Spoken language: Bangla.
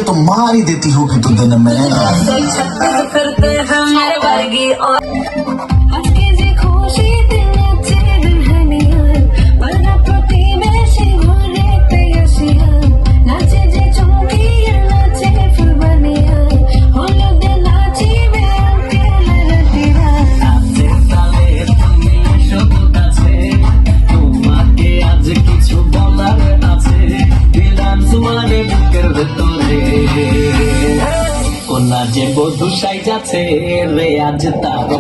के तो मार ही देती होगी तू दिन में। যে বধূ সাইজাছে রে আজ তার